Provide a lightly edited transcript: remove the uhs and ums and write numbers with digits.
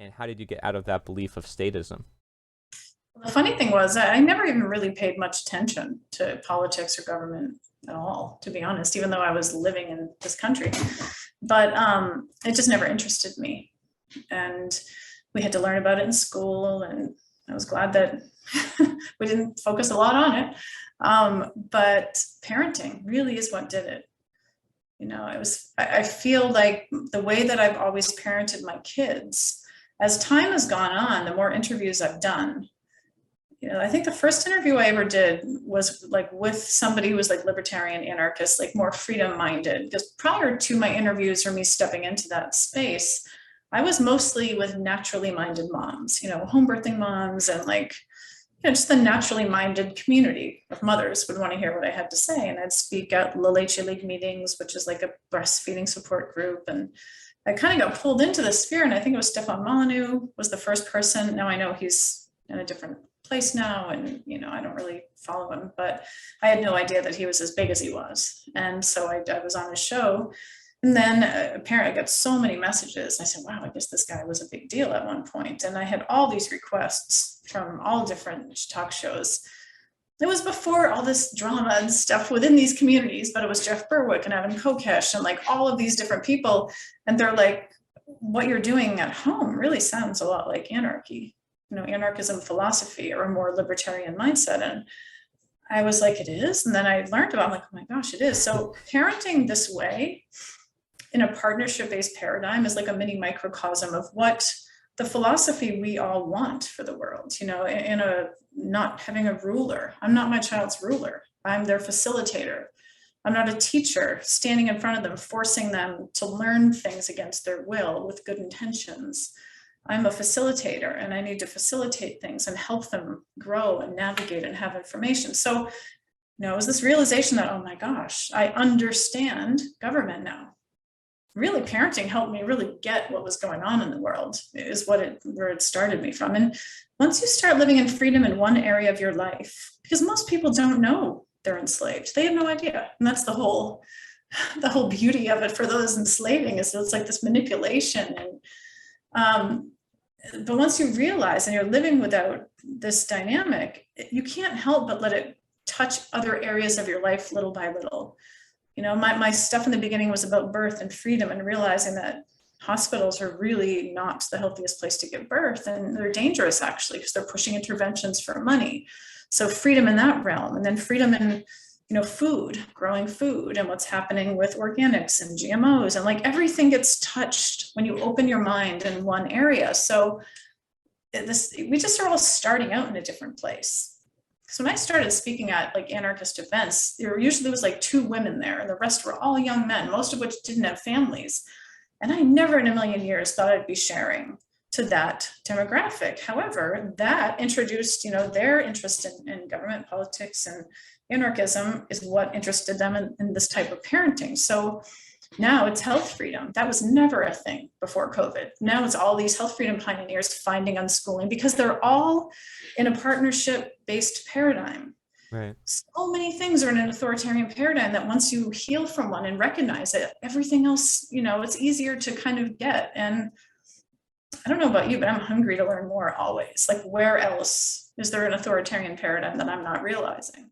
And how did you get out of that belief of statism? The funny thing was, I never even really paid much attention to politics or government at all, to be honest, even though I was living in this country. But it just never interested me. And we had to learn about it in school, and I was glad that we didn't focus a lot on it. But parenting really is what did it. I feel like the way that I've always parented my kids, as time has gone on, the more interviews I've done, I think the first interview I ever did was like with somebody who was like libertarian anarchist, like more freedom minded. Because prior to my interviews or me stepping into that space, I was mostly with naturally minded moms, home birthing moms, and like, just the naturally minded community of mothers would want to hear what I had to say. And I'd speak at La Leche League meetings, which is like a breastfeeding support group. And I kind of got pulled into the sphere. And I think it was Stefan Molyneux was the first person. Now I know he's in a different place now, and I don't really follow him, but I had no idea that he was as big as he was. And so I was on his show, and then apparently I got so many messages. I said, wow, I guess this guy was a big deal at one point. And I had all these requests from all different talk shows. It was before all this drama and stuff within these communities, but it was Jeff Berwick and Evan Kokesh and like all of these different people. And they're like, what you're doing at home really sounds a lot like anarchy, anarchism philosophy or a more libertarian mindset. And I was like, it is. And then I learned about it. I'm like, oh my gosh, it is. So parenting this way in a partnership-based paradigm is like a mini microcosm of what the philosophy we all want for the world, in a not having a ruler. I'm not my child's ruler. I'm their facilitator. I'm not a teacher standing in front of them, forcing them to learn things against their will with good intentions. I'm a facilitator, and I need to facilitate things and help them grow and navigate and have information. So, it was this realization that, oh my gosh, I understand government now. Really, parenting helped me really get what was going on in the world, is where it started me from. And once you start living in freedom in one area of your life, because most people don't know they're enslaved, they have no idea. And that's the whole beauty of it for those enslaving, is it's like this manipulation. And but once you realize and you're living without this dynamic, you can't help but let it touch other areas of your life little by little. My stuff in the beginning was about birth and freedom, and realizing that hospitals are really not the healthiest place to give birth, and they're dangerous actually, because they're pushing interventions for money. So freedom in that realm, and then freedom in food, growing food, and what's happening with organics and GMOs, and like everything gets touched when you open your mind in one area. So we just are all starting out in a different place. So when I started speaking at like anarchist events, there was like 2 women there, and the rest were all young men, most of which didn't have families. And I never in a million years thought I'd be sharing to that demographic. However, that introduced, their interest in government politics, and anarchism is what interested them in this type of parenting. So now it's health freedom. That was never a thing before COVID. Now it's all these health freedom pioneers finding unschooling, because they're all in a partnership-based paradigm. Right. So many things are in an authoritarian paradigm that once you heal from one and recognize it, everything else, it's easier to kind of get. And I don't know about you, but I'm hungry to learn more always. Like, where else is there an authoritarian paradigm that I'm not realizing?